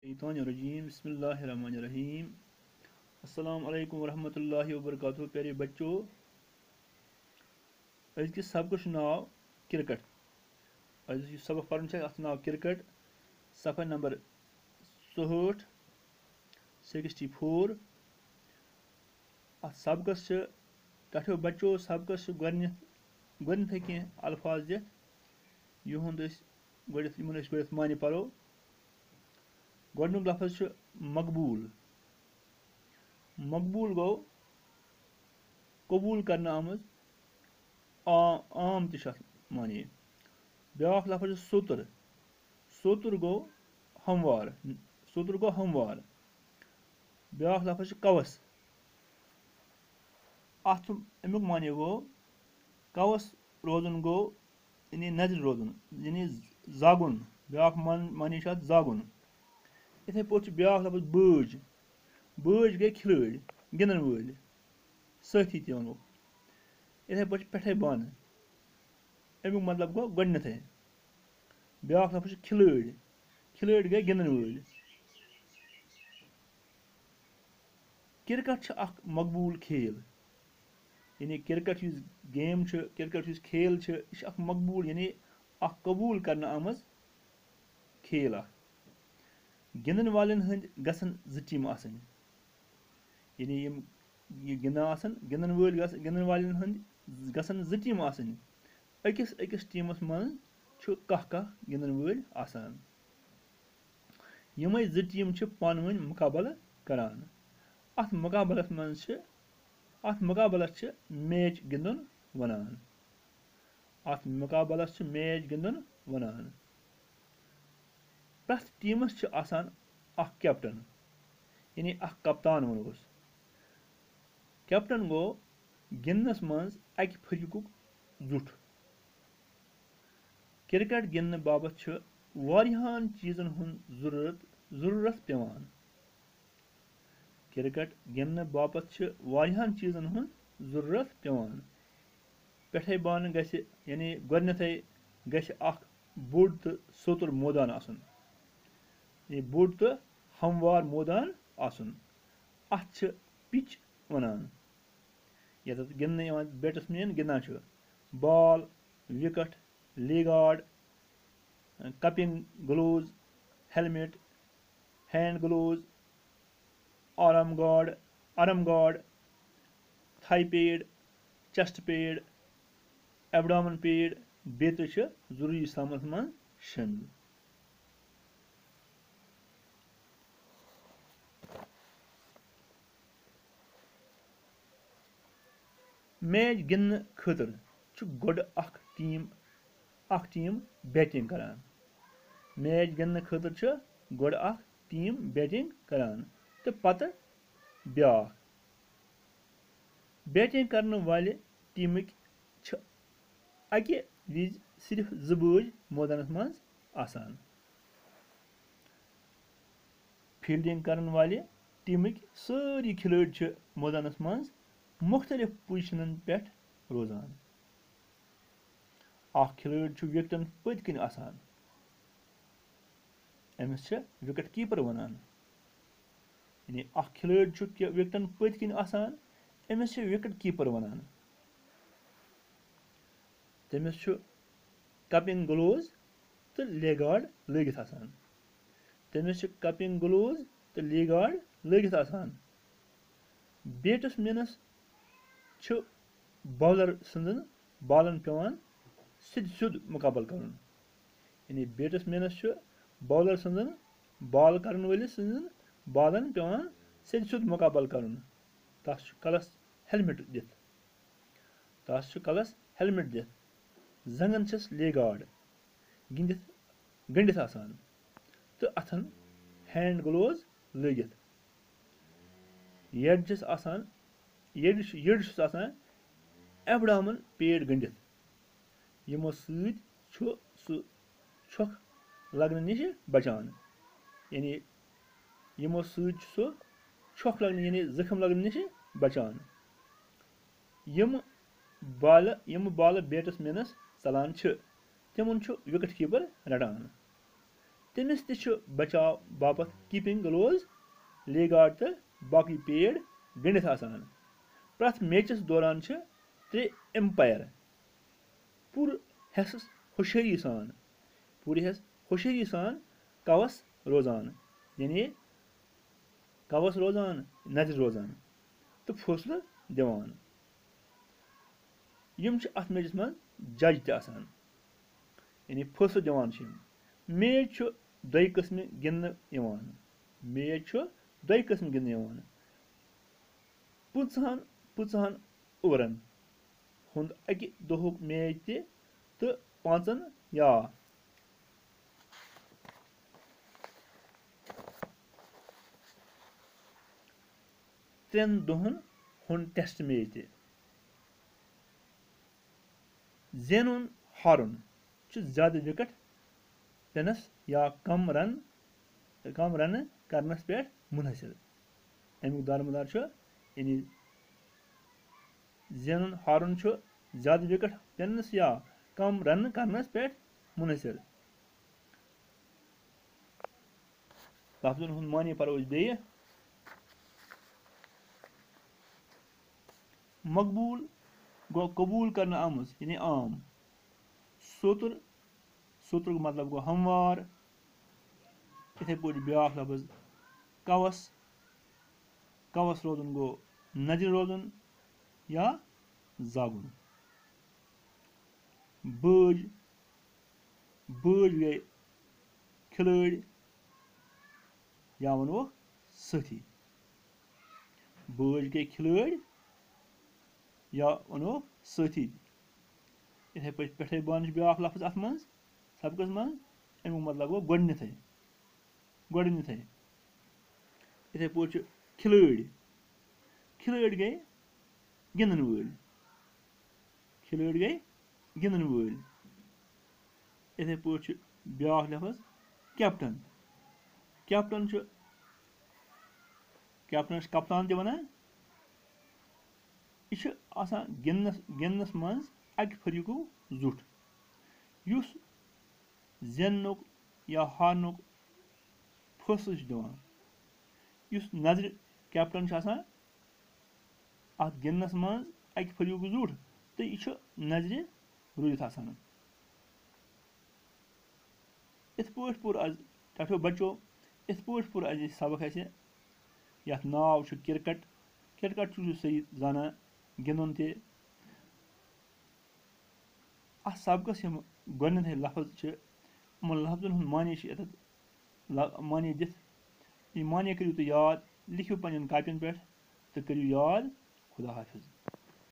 शैतानिर्रजीम बिस्मिल्लाहिर्रहमानिर्रहीम अस्सलाम वालेकुम वरहमतुल्लाहि वबरकातुहू। प्यारे बच्चों, अजकिस सबक नाव क्रिकेट। आज सबक पर अत नाव क्रिकेट। सफ़ा नंबर 64 64। अत सबकस टठो बच्चों सबकस गथै कह अल्फाज दिथ युहद मानि परो। गोडनुक लफ्ज़ मकबूल। मकबूल गो कबूल करना आमज, आम मानिए। ब्याख लफ्ज़ सोतर। सोतर गो हमवार। सोतर गो हमवार। ब्याख लफ्ज़ कवस। अत अमुक माने गो कवस रोजन गो यानी नजर रोजन यानी जागुन। ब्याख मानी जागुन। इथे पे ब्याख लफ्ज़ बज। बज गई खिलड़ गिंदन वल साथी त वनो। इथे पे पेठे बन अमुक मतलब गो गोडनथे। ब्याख लफ्ज़ खिलड़। खिलड़ गई गिंदन वल। क्रिकेट मकबूल खेल यानी क्रिकेट गेम क्रिकेट खेल यह मकबूल यानी कबूल करना आमज खेल। गिंदन वालन हंद गसन ज टीम आसनि यानी ये गिंदन वालन हंद गसन ज टीम आसनि। अकिस अकिस टीमस मज कह गिंदन वल आसान। यमै ज टीम पान वन मुकाबल करान। अत मुकाबलस मैच गिंदन वनान। अत मुकाबलस मैच गिंदन वनान। प्रथ टीमस आसान कैप्टन यानी कप्तान वनोस। कैप्टन गो गिंदनस मज अकि फरीकुक जुट। क्रिकेट गिंदन बाबत वारियाहन चीजन हुंद जरूरत पेवान। क्रिकेट गिंदन बाबत वारियाहन चीजन हुंद जरूरत पेवान। पेठे बान गछि यानी गोडनथे गछि बोड़ तो सोतर मैदान आसन। ये बोड़ तो हमवार मैदान आसन। अत पिच वनान। यत गिंदने बैट्समैन गिंदान ball, wicket, leg guard, keeping gloves, helmet, hand gloves, arm guard, thigh pad, chest pad, abdomen pad बे तो जरूरी सामान मज शामिल। मैच गिंदन खतर गोड टीम बैटिंग करान। मैच गिंदन खतर गोड टीम बैटिंग करान तो पत ब्याख। बैटिंग करने वाले टीमिक अकि विज सिर्फ ज बज मैदानस मज आसान। फील्डिंग करने वाले टीमिक सारी खिलड़ मैदानस मज मुख्तलिफ पोजिशनन पे रोजान। खिलड़ विकेटन पत किन आसान। Amish wicket keeper वनान। यानी खिलड़ विकेटन पत किन आसान Amish wicket keeper वनान। तमिस cupping gloves तो लेगार्ड लगित आसान। तमिस कपिंग ग्लोव्स तो लेगार्ड लगित आसान। बैट्समैनस बॉलर सन्दन बालन पेवान सिद मुकाबल करन। यानी बैट्समैनस बॉलर सन्दन बॉल करन वलिस सन्दन बालन पेवान सिद मुकाबल करन। तस कलस हेलमेट दिथ। जंगन छस लेगार्ड गंडित आसान तो अथन हैंड ग्लोव्स लगित। यड आसान एब्डोमेन पैड गंडित यमो सु छुक लगने निश बचान। यानी यमो सु छुक लगने यानी जख्म लगने निश बचान। यम बाल बैट्समैनस चलान तिमन विकेट कीपर रटान। तमिस तु बचाव बापत कीपिंग ग्लोव्स, लेग गार्ड तो बाकी पेड गणित आसान। प्रथ मैचस दौरान 3 एम्पायर पूर हेस होशियारी सान कवस रोजान, यानी कवस रोजान नजर रोजान तो फैसल दिवान। यम अत मैचस मज जज त आसान, यानी फैसल दिवान। मैच दो किस्म गिंदने 50 ओवरन हुंद अकि दोहुक मैच तो 5 या 3 दोहन हुंद टेस्ट मैच जेनुन हारुन ज्यादा विकेट पेनस या कम रन करनस पे मुनहसर। अमुक दारमदार यानी जेनुन हारुन ज्यादा विकेट पेनस या कम रन करनस पे मुनहसर। लफ्जन हुंद मानी परो बेय। मकबूल गो कबूल करना आमज, यानी आम। सोतुर का मतलब गो हमवार। इथे पे ब्या लफ्ज कवस रोजन गो नजर रोजन या जागुन। बज गई खिलड़ या वनो सथी। बज गई खिलड़ या वनो सथी। इथे पे बन ब्या लफ्ज अत मज सबकस मज। अमुक मतलब गो गोडनिथे। इथे पे खिलड़ गई गिंदन वल। इथे पे ब्या लफ्ज कैप्टन कप्तान त वन। यह गिंदनस मज अकि फरीकु जुट युस जेनुक या हारनुक फैसल दिवान। युस नजर कैप्टन अत गिंदनस मज अकि फरीकु जुट तो यह नजर रूदित आसान। इत पे पोर आज टठो बच्चो, इत पे पोर आज सबक यथ नाव क्रिकेट। क्रिकेट सही जाना गिंदन ते। अत सबकस गोडनिथे लफ्ज यमन लफ्जन हुंद मानी दिथ। ये मानी करियो तो याद, लिखियो पन्न कापियन पे तो करियो याद। खुदा हाफिज।